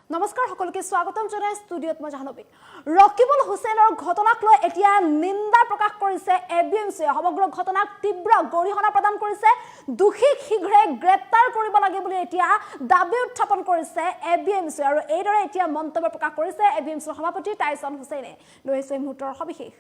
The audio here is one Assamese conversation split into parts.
নমস্কাৰ সকলোকে স্বাগতম জনাই ষ্টুডিঅত মই জাহ্নবী ৰকিবুল হুছেইনৰ ঘটনাক লৈ এতিয়া নিন্দা প্ৰকাশ কৰিছে এবিএমচিয়ে সমগ্ৰ ঘটনাক তীব্ৰ গৰিহণা প্ৰদান কৰিছে দুখীক শীঘ্ৰে গ্ৰেপ্তাৰ কৰিব লাগে বুলি এতিয়া দাবী উত্থাপন কৰিছে এবিএমচি আৰু এইদৰে এতিয়া মন্তব্য প্ৰকাশ কৰিছে এবিএমচিৰ সভাপতি টাইছন হুছেইনে লৈছে মুহূৰ্তৰ সবিশেষ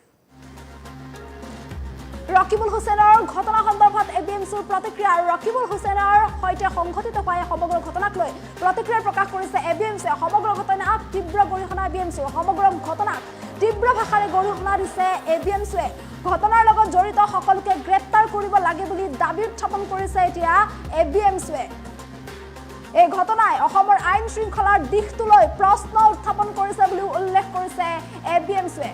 ৰকিবুল হুছেইনৰ ঘটনা সন্দৰ্ভত এবিএমচিৰ প্ৰতিক্ৰিয়া ৰকিবুল হুছেইনৰ সৈতে সংঘটিত হোৱা সমগ্ৰ ঘটনাক লৈ প্ৰতিক্ৰিয়া প্ৰকাশ কৰিছে এবিএমচিয়ে সমগ্ৰ ঘটনাক তীব্ৰ গৰিহণা এবিএমচিৰ সমগ্ৰ ঘটনাক তীব্ৰ ভাষাৰে গৰিহণা দিছে এবিএমচিয়ে ঘটনাৰ লগত জড়িত সকলোকে গ্ৰেপ্তাৰ কৰিব লাগে বুলি দাবী উত্থাপন কৰিছে এতিয়া এবিএমচিয়ে এই ঘটনাই অসমৰ আইন শৃংখলাৰ দিশটোলৈ প্ৰশ্ন উত্থাপন কৰিছে বুলি উল্লেখ কৰিছে এবিএমচিয়ে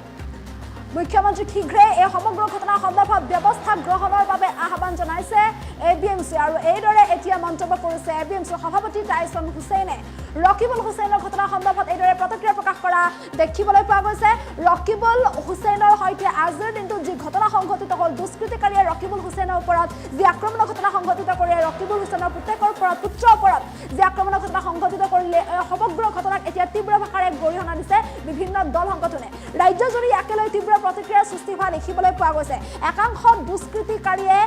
মুখ্যমন্ত্ৰী শীঘ্ৰে এই সমগ্ৰ ঘটনা সন্দৰ্ভত ব্যৱস্থা গ্ৰহণৰ বাবে আহ্বান জনাইছে এবিএমচি আৰু এইদৰে এতিয়া মন্তব্য কৰিছে এবিএমচিৰ সভাপতি টাইছন হুছেইনে ৰকিবুল হুছেইনৰ ঘটনা সন্দৰ্ভত এইদৰে প্ৰতিক্ৰিয়া প্ৰকাশ কৰা দেখিবলৈ পোৱা গৈছে ৰকিবুল হুছেইনৰ সৈতে আজিৰ দিনটোত যি ঘটনা সংঘটিত হ'ল দুষ্কৃতিকাৰীয়ে ৰকিবুল হুছেইনৰ ওপৰত যি আক্ৰমণৰ ঘটনা সংঘটিত কৰি ৰকিবুল হুছেইনৰ পুত্ৰৰ ওপৰত যি আক্ৰমণৰ ঘটনা সংঘটিত কৰিলে সমগ্ৰ ঘটনাক এতিয়া তীব্ৰ ভাষাৰে গৰিহণা দিছে বিভিন্ন দল সংগঠনে ৰাজ্যজুৰি একেলৈ তীব্ৰ প্ৰতিক্ৰিয়াৰ সৃষ্টি হোৱা দেখিবলৈ পোৱা গৈছে একাংশ দুষ্কৃতিকাৰীয়ে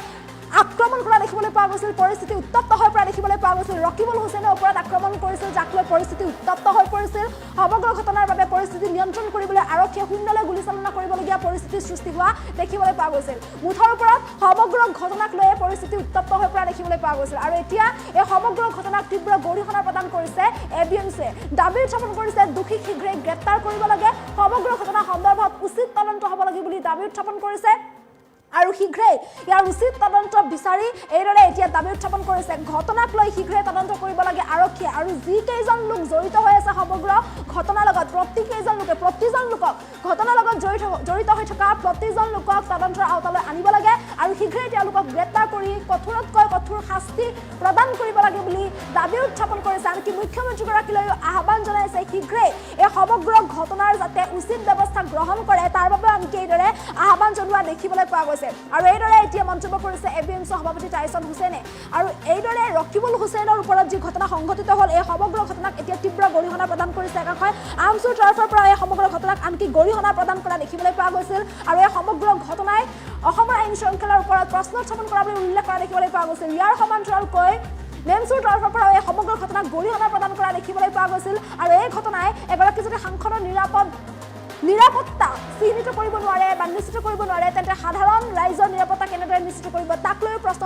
আক্ৰমণ কৰা দেখিবলৈ পোৱা গৈছিল পৰিস্থিতি উত্তপ্ত হৈ পৰা দেখিবলৈ পোৱা গৈছিল ৰকিবুল হুছেইনৰ ওপৰত আক্ৰমণ কৰিছিল যাক লৈ পৰিস্থিতি উত্তপ্ত হৈ পৰিছিল সমগ্ৰ ঘটনাৰ বাবে পৰিস্থিতি নিয়ন্ত্ৰণ কৰিবলৈ আৰক্ষীয়ে শূন্যলৈ গুলীচালনা কৰিবলগীয়া পৰিস্থিতিৰ সৃষ্টি হোৱা দেখিবলৈ পোৱা গৈছিল মুঠৰ ওপৰত সমগ্ৰ ঘটনাক লৈ পৰিস্থিতি উত্তপ্ত হৈ পৰা দেখিবলৈ পোৱা গৈছিল আৰু এতিয়া এই সমগ্ৰ ঘটনাক তীব্ৰ গৰিহণা প্ৰদান কৰিছে এবিএমচিয়ে দাবী উত্থাপন কৰিছে দোষীক শীঘ্ৰে গ্ৰেপ্তাৰ কৰিব লাগে সমগ্ৰ ঘটনা সন্দৰ্ভত উচিত তদন্ত হ'ব লাগে বুলি দাবী উত্থাপন কৰিছে আৰু শীঘ্ৰে ইয়াৰ উচিত তদন্ত বিচাৰি এইদৰে এতিয়া দাবী উত্থাপন কৰিছে ঘটনাক লৈ শীঘ্ৰে তদন্ত কৰিব লাগে আৰক্ষীয়ে আৰু যি কেইজন লোক জড়িত হৈ আছে সমগ্ৰ ঘটনাৰ লগত প্ৰতিজন লোকক ঘটনাৰ লগত জড়িত হৈ থকা প্ৰতিজন লোকক তদন্তৰ আওতালৈ আনিব লাগে আৰু শীঘ্ৰে তেওঁলোকক গ্ৰেপ্তাৰ কৰি কঠোৰতকৈ কঠোৰ শাস্তি প্ৰদান কৰিব লাগে বুলি দাবী উত্থাপন কৰিছে আনকি মুখ্যমন্ত্ৰীগৰাকীলৈ আহ্বান জনাইছে শীঘ্ৰে এই সমগ্ৰ ঘটনাৰ যাতে উচিত ব্যৱস্থা গ্ৰহণ কৰে তাৰ বাবে আনকি এইদৰে আহ্বান জনোৱা দেখিবলৈ পোৱা গৈছে আৰু এইদৰে এতিয়া মন্তব্য কৰিছে এবিএমচি সভাপতি টাইছন হুছেইনে আৰু এইদৰে ৰকিবুল হুছেইনৰ ওপৰত যি ঘটনা সংঘটিত হ'ল এই সমগ্ৰ ঘটনাক এতিয়া তীব্ৰ গৰিহণা প্ৰদান কৰিছে একাংশই আৰ্মছৰ তৰফৰ পৰা এই সমগ্ৰ ঘটনাক আনকি গৰিহণা প্ৰদান কৰা দেখিবলৈ পোৱা গৈছিল আৰু এই সমগ্ৰ ঘটনাই অসমৰ আইন শৃংখলাৰ ওপৰত প্ৰশ্ন উত্থাপন কৰা বুলি উল্লেখ কৰা দেখিবলৈ পোৱা গৈছিল ইয়াৰ সমান্তৰালকৈ নেমছৰ তৰফৰ পৰা এই সমগ্ৰ ঘটনাক গৰিহণা প্ৰদান কৰা দেখিবলৈ পোৱা গৈছিল আৰু এই ঘটনাই এগৰাকী যদি সাংসদৰ নিৰাপত্তা চিহ্নিত কৰিব নোৱাৰে বা নিশ্চিত কৰিব নোৱাৰে তেন্তে সাধাৰণ ৰাইজৰ নিৰাপত্তা কেনেদৰে নিশ্চিত কৰিব তাক লৈ প্ৰশ্ন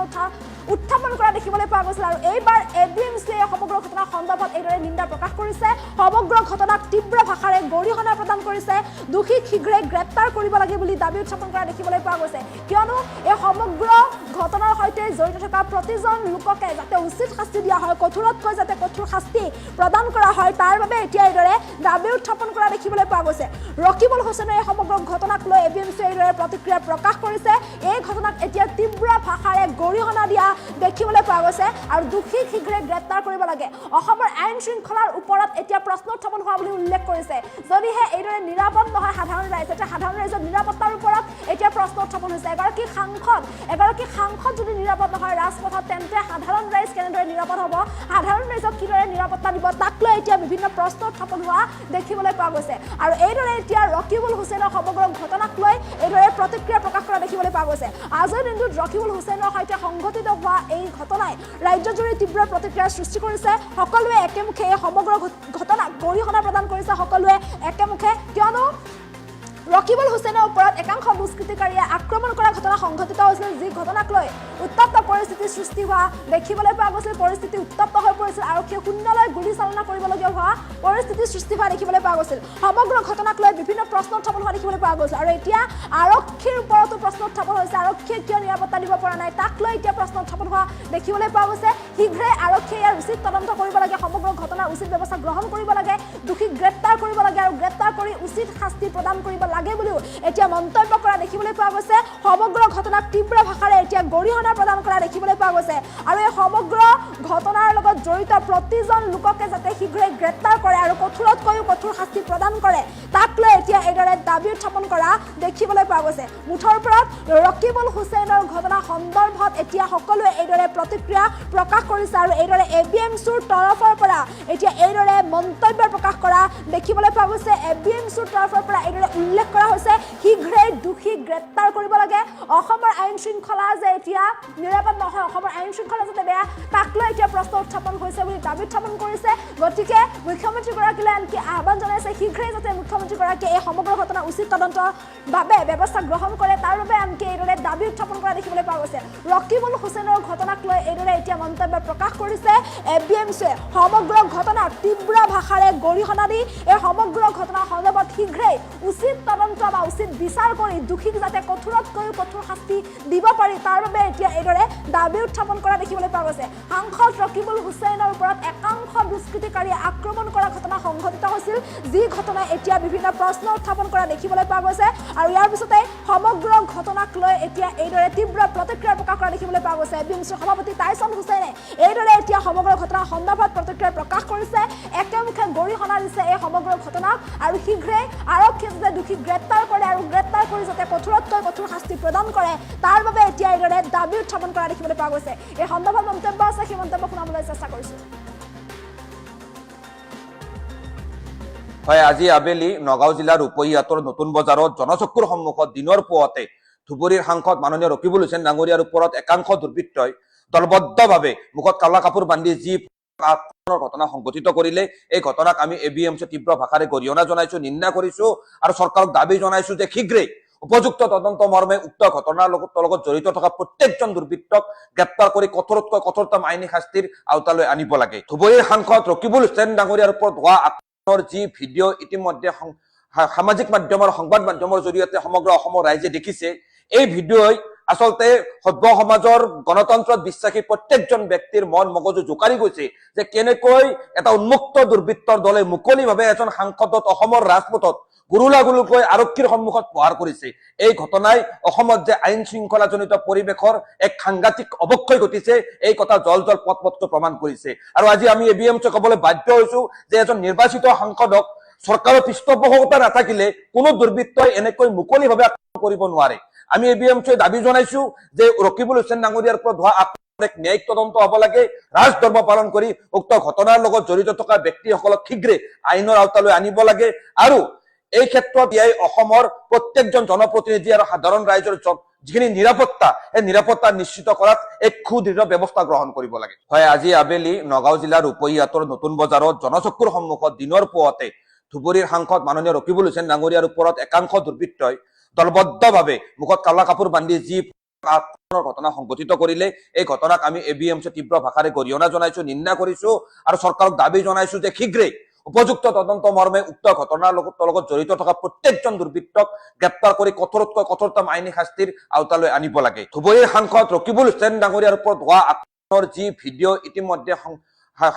উত্থাপন কৰা দেখিবলৈ পোৱা গৈছিল আৰু এইবাৰ এবিএমচিয়ে সমগ্ৰ ঘটনা সন্দৰ্ভত এইদৰে নিন্দা প্ৰকাশ কৰিছে সমগ্ৰ ঘটনাক তীব্ৰ ভাষাৰে গৰিহণা প্ৰদান কৰিছে দোষীক শীঘ্ৰে গ্ৰেপ্তাৰ কৰিব লাগে বুলি দাবী উত্থাপন কৰা দেখিবলৈ পোৱা গৈছে কিয়নো এই সমগ্ৰ ঘটনাৰ সৈতে জড়িত থকা প্ৰতিজন লোককে যাতে উচিত শাস্তি দিয়া হয় কঠোৰতকৈ যাতে কঠোৰ শাস্তি প্ৰদান কৰা হয় তাৰ বাবে এতিয়া এইদৰে দাবী উত্থাপন কৰা দেখিবলৈ পোৱা গৈছে ৰকিবুল হুছেইনে এই সমগ্ৰ ঘটনাক লৈ এবিএমচিয়ে এইদৰে প্ৰতিক্ৰিয়া প্ৰকাশ কৰিছে এই ঘটনাক এতিয়া তীব্ৰ ভাষাৰে গৰিহণা দিয়া দেখিবলৈ পোৱা গৈছে আৰু দোষীক শীঘ্ৰে গ্ৰেপ্তাৰ কৰিব লাগে অসমৰ আইন শৃংখলাৰ ওপৰত এতিয়া প্ৰশ্ন উত্থাপন হোৱা বুলি উল্লেখ কৰিছে যদিহে এইদৰে নিৰাপদ নহয় সাধাৰণ ৰাইজ এতিয়া সাধাৰণ ৰাইজৰ নিৰাপত্তাৰ ওপৰত এতিয়া প্ৰশ্ন উত্থাপন হৈছে এগৰাকী সাংসদ যদি নিৰাপদ নহয় ৰাজপথত তেন্তে সাধাৰণ ৰাইজ কেনেদৰে নিৰাপদ হ'ব সাধাৰণ ৰাইজক কিদৰে নিৰাপত্তা দিব তাক লৈ এতিয়া বিভিন্ন প্ৰশ্ন উত্থাপন হোৱা দেখিবলৈ পোৱা গৈছে আৰু এইদৰে এতিয়া ৰকিবুল হুছেইনৰ সমগ্ৰ ঘটনাক লৈ এইদৰে প্ৰতিক্ৰিয়া প্ৰকাশ কৰা দেখিবলৈ পোৱা গৈছে আজিৰ দিনটোত ৰকিবুল হুছেইনৰ সৈতে সংঘটিত হোৱা এই ঘটনাই ৰাজ্যজুৰি তীব্ৰ প্ৰতিক্ৰিয়াৰ সৃষ্টি কৰিছে সকলোৱে একেমুখে এই সমগ্ৰ ঘটনাক গৰিহণা প্ৰদান কৰিছে সকলোৱে একেমুখে কিয়নো ৰকিবুল হুছেইনৰ ওপৰত একাংশ দুষ্কৃতিকাৰীয়ে আক্ৰমণ কৰা ঘটনা সংঘটিত হৈছিল যি ঘটনাক লৈ উত্তপ্ত পৰিস্থিতিৰ সৃষ্টি হোৱা দেখিবলৈ পোৱা গৈছিল পৰিস্থিতি উত্তপ্ত হৈ পৰিছিল আৰক্ষীয়ে শূন্যলৈ গুলীচালনা কৰিবলগীয়া হোৱা পৰিস্থিতিৰ সৃষ্টি হোৱা দেখিবলৈ পোৱা গৈছিল সমগ্ৰ ঘটনাক লৈ বিভিন্ন প্ৰশ্ন উত্থাপন হোৱা দেখিবলৈ পোৱা গৈছিল আৰু এতিয়া আৰক্ষীৰ ওপৰতো প্ৰশ্ন উত্থাপন হৈছে আৰক্ষীয়ে কিয় নিৰাপত্তা দিব পৰা নাই তাক লৈ এতিয়া প্ৰশ্ন উত্থাপন হোৱা দেখিবলৈ পোৱা গৈছে শীঘ্ৰে আৰক্ষীয়ে ইয়াৰ উচিত তদন্ত কৰিব লাগে সমগ্ৰ ঘটনাৰ উচিত ব্যৱস্থা গ্ৰহণ কৰিব লাগে দোষীক গ্ৰেপ্তাৰ কৰিব লাগে আৰু গ্ৰেপ্তাৰ কৰি উচিত শাস্তি প্ৰদান কৰিব লাগে বুলিও এতিয়া মন্তব্য কৰা দেখিবলৈ পোৱা গৈছে সমগ্ৰ ঘটনাক তীব্ৰ ভাষাৰে এতিয়া গৰিহণা প্ৰদান কৰা দেখিবলৈ পোৱা গৈছে আৰু এই সমগ্ৰ ঘটনাৰ লগত জড়িত প্ৰতিজন লোককে যাতে শীঘ্ৰে গ্ৰেপ্তাৰ কৰে আৰু কঠোৰতকৈও কঠোৰ শাস্তি প্ৰদান কৰে তাক লৈ এতিয়া এইদৰে দাবী উত্থাপন কৰা দেখিবলৈ পোৱা গৈছে মুঠৰ ওপৰত ৰকিবুল হুছেইনৰ ঘটনা সন্দৰ্ভত এতিয়া সকলোৱে এইদৰে প্ৰতিক্ৰিয়া প্ৰকাশ কৰিছে আৰু এইদৰে এবিএমচিৰ তৰফৰ পৰা এতিয়া এইদৰে মন্তব্য প্ৰকাশ কৰা দেখিবলৈ পোৱা গৈছে। এবিএমচিৰ তৰফৰ পৰা এইদৰে উল্লেখ কৰা হৈছে শীঘ্ৰেই দোষী গ্ৰেপ্তাৰ কৰিব লাগে। অসমৰ আইন শৃংখলা যে এতিয়া নিৰাপদ নহয়, অসমৰ আইন শৃংখলা যাতে বেয়া, তাক লৈ এতিয়া প্ৰশ্ন উত্থাপন হৈছে বুলি দাবী উত্থাপন কৰিছে। গতিকে মুখ্যমন্ত্ৰীগৰাকীলৈ আনকি আহ্বান জনাইছে শীঘ্ৰেই যাতে মুখ্যমন্ত্ৰীগৰাকীয়ে এই সমগ্ৰ ঘটনাৰ উচিত তদন্তৰ বাবে ব্যৱস্থা গ্ৰহণ কৰে, তাৰ বাবে আনকি এইদৰে দাবী উত্থাপন কৰা দেখিবলৈ পোৱা গৈছে। ৰকিবুল হুছেইনৰ ঘটনাক লৈ এইদৰে এতিয়া মন্তব্য প্ৰকাশ কৰিছে এবিএমচিয়ে। সমগ্ৰ ঘটনাক তীব্ৰ ভাষাৰে গৰিহণা দি এই সমগ্ৰ ঘটনাৰ সন্দৰ্ভত শীঘ্ৰেই উচিত তদন্ত বা উচিত বিচাৰ কৰি দোষীক যাতে কঠোৰতকৈও কঠোৰ শাস্তি দিব পাৰি, তাৰ বাবে এতিয়া এইদৰে দাবী উত্থাপন কৰা দেখিবলৈ পোৱা গৈছে। সাংসদ ৰকিবুল হুছেইনৰ ওপৰত একাংশ দুষ্কৃতিকাৰীয়ে আক্ৰমণ কৰা ঘটনা সংঘটিত হৈছিল, যি ঘটনাই এতিয়া বিভিন্ন প্ৰশ্ন উত্থাপন কৰা দেখিবলৈ পোৱা গৈছে। আৰু ইয়াৰ পিছতে সমগ্ৰ ঘটনাক লৈ এতিয়া এইদৰে তীব্ৰ প্ৰতিক্ৰিয়া প্ৰকাশ কৰা দেখিবলৈ পোৱা গৈছে। এবিএমচিৰ সভাপতি টাইছন হুছেইনে এইদৰে এতিয়া সমগ্ৰ ঘটনাৰ সন্দৰ্ভত প্ৰতিক্ৰিয়া প্ৰকাশ কৰিছে, একেমুখে গৰিহণা দিছে এই সমগ্ৰ ঘটনাক আৰু শীঘ্ৰেই আৰক্ষীয়ে যাতে দোষীক গ্ৰেপ্তাৰ কৰে আৰু গ্ৰেপ্তাৰ কৰি যাতে কঠোৰতকৈ কঠোৰ শাস্তি প্ৰদান কৰে, তাৰ বাবে এতিয়া এইদৰে দাবী উত্থাপন কৰা দেখিবলৈ পোৱা গৈছে। এই সন্দৰ্ভত মন্তব্য আছে, সেই মন্তব্য শুনাবলৈ চেষ্টা কৰিছোঁ। হয়, আজি আবেলি নগাঁও জিলাৰ ৰূপহীহাটৰ নতুন বজাৰত জনচক্ষুৰ সন্মুখত দিনৰ পুৱাতে ধুবুৰীৰ সাংসদ মাননীয় ৰকিবুল হুছেইন ডাঙৰীয়াৰ ওপৰত একাংশ দুৰ্বৃত্তই দলবদ্ধভাৱে মুখত কালা কাপোৰ বান্ধি যি ঘটনা সংঘটিত কৰিলে, এই ঘটনাক আমি এবিএমচি তীব্ৰ ভাষাৰে গৰিহণা জনাইছো, নিন্দা কৰিছো আৰু চৰকাৰক দাবী জনাইছো যে শীঘ্ৰেই উপযুক্ত তদন্ত মৰ্মে উক্ত ঘটনাৰ লগত জড়িত থকা প্ৰত্যেকজন দুৰ্বৃত্তক গ্ৰেপ্তাৰ কৰি কঠোৰতকৈ কঠোৰতম আইনী শাস্তিৰ আওতালৈ আনিব লাগে। ধুবুৰীৰ সাংসদ ৰকিবুল হুছেইন ডাঙৰীয়াৰ ওপৰত হোৱা আক্ৰমণৰ যি ভিডিঅ' ইতিমধ্যে সামাজিক মাধ্যমৰ সংবাদ মাধ্যমৰ জৰিয়তে সমগ্ৰ অসমৰ ৰাইজে দেখিছে, এই ভিডিঅ'ই আচলতে সভ্য সমাজৰ গণতন্ত্ৰত বিশ্বাসী প্ৰত্যেকজন ব্যক্তিৰ মন মগজু জোকাৰি গৈছে যে কেনেকৈ এটা উন্মুক্ত দুৰ্বৃত্তৰ দলে মুকলিভাৱে এজন সাংসদক অসমৰ ৰাজপথত গুৰুলাগুৰুকৈ আৰক্ষীৰ সন্মুখত প্ৰহাৰ কৰিছে। এই ঘটনাই অসমত যে আইন শৃংখলাজনিত পৰিৱেশৰ এক সাংঘাতিক অৱক্ষয় ঘটিছে, এই কথা জল জল পট পটকৈ প্ৰমাণ কৰিছে। আৰু আজি আমি এবিএমচি ক'বলৈ বাধ্য হৈছো যে এজন নিৰ্বাচিত সাংসদক চৰকাৰৰ পৃষ্ঠপোষকতা নাথাকিলে কোনো দুৰ্বৃত্তই এনেকৈ মুকলিভাৱে আক্ৰমণ কৰিব নোৱাৰে। আমি এবিএমচিয়ে দাবী জনাইছো যে ৰকিবুল হুছেইন ডাঙৰীয়াৰ ওপৰত হোৱা আক্ৰমণৰ এক ন্যায়িক তদন্ত হ'ব লাগে, ৰাজধৰ্ম পালন কৰি উক্ত ঘটনাৰ লগত জড়িত থকা ব্যক্তিসকলক শীঘ্ৰেই আইনৰ আওতালৈ আনিব লাগে আৰু এই ক্ষেত্ৰত অসমৰ প্ৰত্যেকজন জনপ্ৰতিনিধি আৰু সাধাৰণ ৰাইজৰ যিখিনি নিৰাপত্তা, এই নিৰাপত্তা নিশ্চিত কৰাত এক সুদৃঢ় ব্যৱস্থা গ্ৰহণ কৰিব লাগে। হয়, আজি আবেলি নগাঁও জিলাৰ ৰূপহীহাটৰ নতুন বজাৰত জনচক্ষুৰ সন্মুখত দিনৰ পুৱাতে ধুবুৰীৰ সাংসদ মাননীয় ৰকিবুল হুছেইন ডাঙৰীয়াৰ ওপৰত একাংশ দুৰ্বৃত্তই দলবদ্ধভাৱে মুখত কালা কাপোৰ বান্ধি যি ঘটনা সংঘটিত কৰিলে, এই ঘটনাক আমি এবিএমচি তীব্ৰ ভাষাৰে গৰিহণা জনাইছো, নিন্দা কৰিছো আৰু চৰকাৰক দাবী জনাইছো যে শীঘ্ৰেই উপযুক্ত তদন্ত মৰ্মে উক্ত ঘটনাৰ লগত জড়িত থকা প্ৰত্যেকজন দুৰ্বৃত্তক গ্ৰেপ্তাৰ কৰি কঠোৰতকৈ কঠোৰতম আইনী শাস্তিৰ আওতালৈ আনিব লাগে। ধুবুৰীৰ সাংসদ ৰকিবুল হুছেইন ডাঙৰীয়াৰ ওপৰত হোৱা আক্ৰমণৰ যি ভিডিঅ' ইতিমধ্যে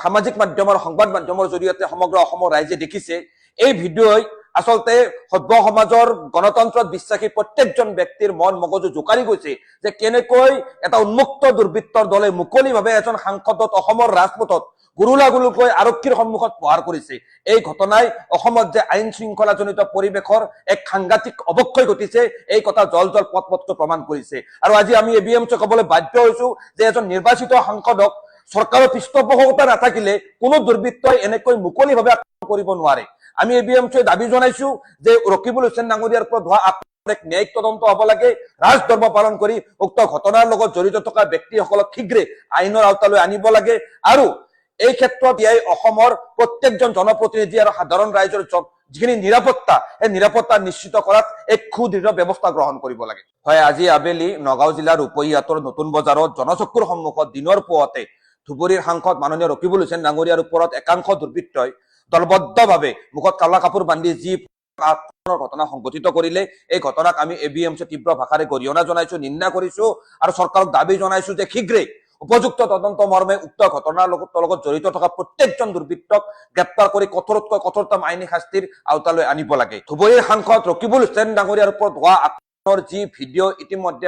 সামাজিক মাধ্যমৰ সংবাদ মাধ্যমৰ জৰিয়তে সমগ্ৰ অসমৰ ৰাইজে দেখিছে, এই ভিডিঅ'ই আচলতে সভ্য সমাজৰ গণতন্ত্ৰত বিশ্বাসী প্ৰত্যেকজন ব্যক্তিৰ মন মগজু জোকাৰি গৈছে যে কেনেকৈ এটা উন্মুক্ত দুৰ্বৃত্তৰ দলে মুকলিভাৱে এজন সাংসদক অসমৰ ৰাজপথত গুৰুলাগুৰুকৈ আৰক্ষীৰ সন্মুখত প্ৰহাৰ কৰিছে। এই ঘটনাই অসমত যে আইন শৃংখলাজনিত পৰিৱেশৰ এক সাংঘাতিক অৱক্ষয় ঘটিছে, এই কথা জল জল পট পটকৈ প্ৰমাণ কৰিছে। আৰু আজি আমি এবিএমচি ক'বলৈ বাধ্য হৈছো যে এজন নিৰ্বাচিত সাংসদক চৰকাৰৰ পৃষ্ঠপোষকতা নাথাকিলে কোনো দুৰ্বৃত্তই এনেকৈ মুকলিভাৱে আক্ৰমণ কৰিব নোৱাৰে। আমি এবিএমচিয়ে দাবী জনাইছো যে ৰকিবুল হুছেইন ডাঙৰীয়াৰ ওপৰত হোৱা আক্ৰমণৰ এক ন্যায়িক তদন্ত হ'ব লাগে, ৰাজধৰ্ম পালন কৰি উক্ত ঘটনাৰ লগত জড়িত থকা ব্যক্তিসকলক শীঘ্ৰেই আইনৰ আওতালৈ আনিব লাগে আৰু এই ক্ষেত্ৰত অসমৰ প্ৰত্যেকজন জনপ্ৰতিনিধি আৰু সাধাৰণ ৰাইজৰ যিখিনি নিৰাপত্তা, এই নিৰাপত্তা নিশ্চিত কৰাত এক সুদৃঢ় ব্যৱস্থা গ্ৰহণ কৰিব লাগে। হয়, আজি আবেলি নগাঁও জিলাৰ ৰূপহীহাটৰ নতুন বজাৰত জনচক্ষুৰ সন্মুখত দিনৰ পুৱাতে ধুবুৰীৰ সাংসদ মাননীয় ৰকিবুল হুছেইন ডাঙৰীয়াৰ ওপৰত একাংশ দুৰ্বৃত্তই দলবদ্ধভাৱে মুখত কালা কাপোৰ বান্ধি যি ঘটনা সংঘটিত কৰিলে, এই ঘটনাক আমি এবিএমচি তীব্ৰ ভাষাৰে গৰিহণা জনাইছো, নিন্দা কৰিছো আৰু চৰকাৰক দাবী জনাইছো যে শীঘ্ৰেই উপযুক্ত তদন্ত মৰ্মে উক্ত ঘটনাৰ লগত জড়িত থকা প্ৰত্যেকজন দুৰ্বৃত্তক গ্ৰেপ্তাৰ কৰি কঠোৰতকৈ কঠোৰতম আইনী শাস্তিৰ আওতালৈ আনিব লাগে। ধুবুৰীৰ সাংসদ ৰকিবুল হুছেইন ডাঙৰীয়াৰ ওপৰত হোৱা আক্ৰমণৰ যি ভিডিঅ' ইতিমধ্যে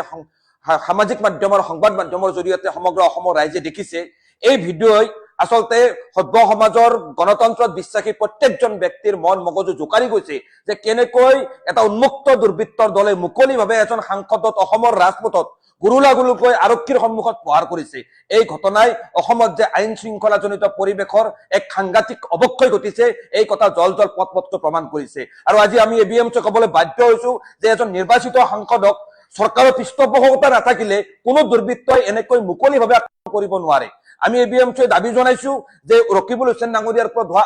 সামাজিক মাধ্যমৰ সংবাদ মাধ্যমৰ জৰিয়তে সমগ্ৰ অসমৰ ৰাইজে দেখিছে, এই ভিডিঅ'ই আচলতে সভ্য সমাজৰ গণতন্ত্ৰত বিশ্বাসী প্ৰত্যেকজন ব্যক্তিৰ মন মগজু জোকাৰি গৈছে যে কেনেকৈ এটা উন্মুক্ত দুৰ্বৃত্তৰ দলে মুকলিভাৱে এজন সাংসদক অসমৰ ৰাজপথত গুৰুলাগুৰুকৈ আৰক্ষীৰ সন্মুখত প্ৰহাৰ কৰিছে। এই ঘটনাই অসমত যে আইন শৃংখলাজনিত পৰিৱেশৰ এক সাংঘাতিক অৱক্ষয় ঘটিছে এই কথা জল জল পট প্ৰমাণ কৰিছে। আৰু আজি আমি এবিএমচি ক'বলৈ বাধ্য হৈছো যে এজন নিৰ্বাচিত সাংসদক চৰকাৰৰ পৃষ্ঠপোষকতা নাথাকিলে কোনো দুৰ্বৃত্তই এনেকৈ মুকলিভাৱে আক্ৰমণ কৰিব নোৱাৰে। আমি এবিএমচিয়ে দাবী জনাইছো যে ৰকিবুল হুছেইন ডাঙৰীয়াৰ ওপৰত হোৱা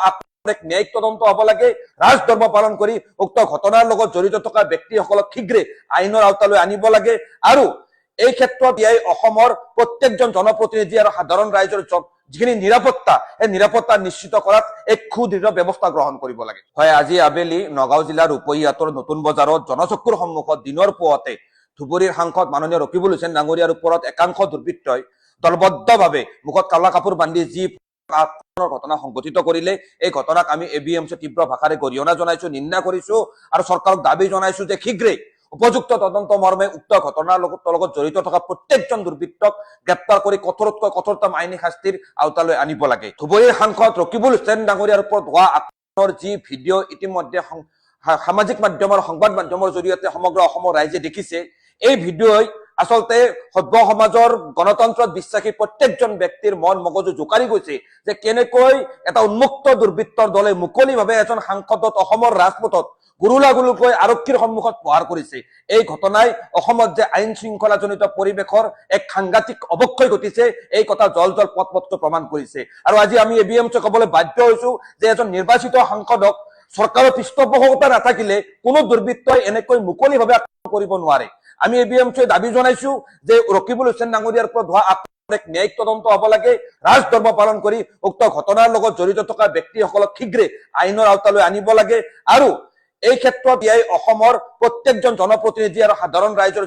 এক ন্যায়িক তদন্ত হ'ব লাগে। ৰাজধৰ্ম পালন কৰি উক্ত ঘটনাৰ লগত জড়িত থকা ব্যক্তিসকলক শীঘ্ৰে আইনৰ আওতালৈ আনিব লাগে। আৰু এই ক্ষেত্ৰত অসমৰ প্ৰত্যেকজন জনপ্ৰতিনিধি আৰু সাধাৰণ ৰাইজৰ যিখিনি নিৰাপত্তা এই নিৰাপত্তা নিশ্চিত কৰাত এক সুদৃঢ় ব্যৱস্থা গ্ৰহণ কৰিব লাগে। হয়, আজি আবেলি নগাঁও জিলাৰ ৰূপহীহাটৰ নতুন বজাৰত জনচক্ষুৰ সন্মুখত দিনৰ পুৱাতে ধুবুৰীৰ সাংসদ মাননীয় ৰকিবুল হুছেইন ডাঙৰীয়াৰ ওপৰত একাংশ দুৰ্বৃত্তই দলবদ্ধভাৱে মুখত কালা কাপোৰ বান্ধি যি ঘটনা সংঘটিত কৰিলে এই ঘটনাক আমি এবিএমচি তীব্ৰ ভাষাৰে গৰিহণা জনাইছো, নিন্দা কৰিছো আৰু চৰকাৰক দাবী জনাইছো যে শীঘ্ৰে উপযুক্ত তদন্ত মৰ্মে উক্ত ঘটনাৰ লগত জড়িত থকা প্ৰত্যেকজন দুৰ্বৃত্তক গ্ৰেপ্তাৰ কৰি কঠোৰতকৈ কঠোৰতম আইনী শাস্তিৰ আওতালৈ আনিব লাগে। ধুবুৰীৰ সাংসদ ৰকিবুল হুছেইন ডাঙৰীয়াৰ ওপৰত হোৱা আক্ৰমণৰ যি ভিডিঅ' ইতিমধ্যে সামাজিক মাধ্যমৰ সংবাদ মাধ্যমৰ জৰিয়তে সমগ্ৰ অসমৰ ৰাইজে দেখিছে। এই ভিডিঅ'ই আচলতে সভ্য সমাজৰ গণতন্ত্ৰত বিশ্বাসী প্ৰত্যেকজন ব্যক্তিৰ মন মগজু জোকাৰি গৈছে যে কেনেকৈ এটা উন্মুক্ত দুৰ্বৃত্তৰ দলে মুকলিভাৱে এজন সাংসদক অসমৰ ৰাজপথত গুৰুলাগুৰুকৈ আৰক্ষীৰ সন্মুখত প্ৰহাৰ কৰিছে। এই ঘটনাই অসমত যে আইন শৃংখলাজনিত পৰিৱেশৰ এক সাংঘাতিক অৱক্ষয় ঘটিছে এই কথা জল জল পট প্ৰমাণ কৰিছে। আৰু আজি আমি এবিএমচি ক'বলৈ বাধ্য হৈছো যে এজন নিৰ্বাচিত সাংসদক চৰকাৰৰ পৃষ্ঠপোষকতা নাথাকিলে কোনো দুৰ্বৃত্তই এনেকৈ মুকলিভাৱে আক্ৰমণ কৰিব নোৱাৰে। আমি এবিএমচিয়ে দাবী জনাইছো যে ৰকিবুল হুছেইন ডাঙৰীয়াৰ ওপৰত হোৱা এক ন্যায়িক তদন্ত হ'ব লাগে। ৰাজধৰ্ম পালন কৰি উক্ত ঘটনাৰ লগত জড়িত থকা ব্যক্তিসকলক শীঘ্ৰে আইনৰ আওতালৈ আনিব লাগে। আৰু এই ক্ষেত্ৰত অসমৰ প্ৰত্যেকজন জনপ্ৰতিনিধি আৰু সাধাৰণ ৰাইজৰ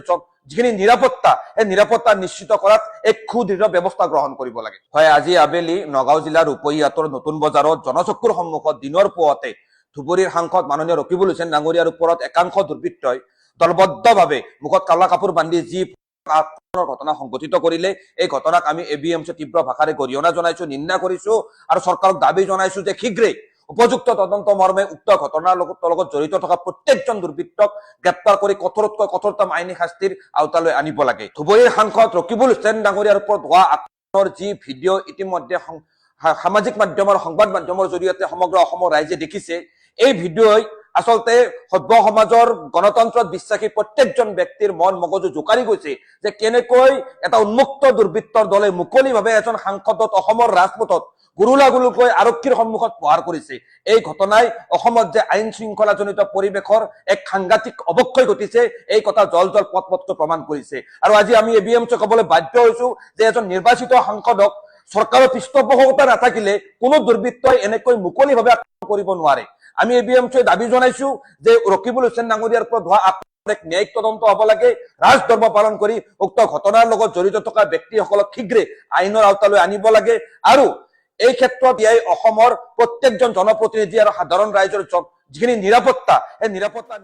যিখিনি নিৰাপত্তা এই নিৰাপত্তা নিশ্চিত কৰাত এক সুদৃঢ় ব্যৱস্থা গ্ৰহণ কৰিব লাগে। হয়, আজি আবেলি নগাঁও জিলাৰ ৰূপহীহাটৰ নতুন বজাৰত জনচক্ষুৰ সন্মুখত দিনৰ পুৱাতে ধুবুৰীৰ সাংসদ মাননীয় ৰকিবুল হুছেইন ডাঙৰীয়াৰ ওপৰত একাংশ দুৰ্বৃত্তই দলবদ্ধভাৱে মুখত কালা কাপোৰ বান্ধি যি ঘটনা সংঘটিত কৰিলে এই ঘটনাক আমি এবিএমচি তীব্ৰ ভাষাৰে গৰিহণা জনাইছো, নিন্দা কৰিছো আৰু চৰকাৰক দাবী জনাইছো যে শীঘ্ৰে উপযুক্ত তদন্ত মৰ্মে উক্ত ঘটনাৰ লগত জড়িত থকা প্ৰত্যেকজন দুৰ্বৃত্তক গ্ৰেপ্তাৰ কৰি কঠোৰতকৈ কঠোৰতম আইনী শাস্তিৰ আওতালৈ আনিব লাগে। ধুবুৰীৰ সাংসদ ৰকিবুল হুছেইন ডাঙৰীয়াৰ ওপৰত হোৱা আক্ৰমণৰ যি ভিডিঅ' ইতিমধ্যে সামাজিক মাধ্যমৰ সংবাদ মাধ্যমৰ জৰিয়তে সমগ্ৰ অসমৰ ৰাইজে দেখিছে। এই ভিডিঅ'ই আচলতে সভ্য সমাজৰ গণতন্ত্ৰত বিশ্বাসী প্ৰত্যেকজন ব্যক্তিৰ মন মগজু জোকাৰি গৈছে যে কেনেকৈ এটা উন্মুক্ত দুৰ্বৃত্তৰ দলে মুকলিভাৱে এজন সাংসদক অসমৰ ৰাজপথত গুৰুলাগুৰুকৈ আৰক্ষীৰ সন্মুখত প্ৰহাৰ কৰিছে। এই ঘটনাই অসমত যে আইন শৃংখলাজনিত পৰিৱেশৰ এক সাংঘাতিক অৱক্ষয় ঘটিছে এই কথা জল জল পট প্ৰমাণ কৰিছে। আৰু আজি আমি এবিএমচি ক'বলৈ বাধ্য হৈছো যে এজন নিৰ্বাচিত সাংসদক চৰকাৰৰ পৃষ্ঠপোষকতা নাথাকিলে কোনো দুৰ্বৃত্তই এনেকৈ মুকলিভাৱে আক্ৰমণ কৰিব নোৱাৰে। আমি এবিএমচিয়ে দাবী জনাইছো যে ৰকিবুল হুছেইন ডাঙৰীয়াৰ ওপৰত হোৱা এক ন্যায়িক তদন্ত হ'ব লাগে। ৰাজধৰ্ম পালন কৰি উক্ত ঘটনাৰ লগত জড়িত থকা ব্যক্তিসকলক শীঘ্ৰে আইনৰ আওতালৈ আনিব লাগে। আৰু এই ক্ষেত্ৰত অসমৰ প্ৰত্যেকজন জনপ্ৰতিনিধি আৰু সাধাৰণ ৰাইজৰ যিখিনি নিৰাপত্তা এই নিৰাপত্তা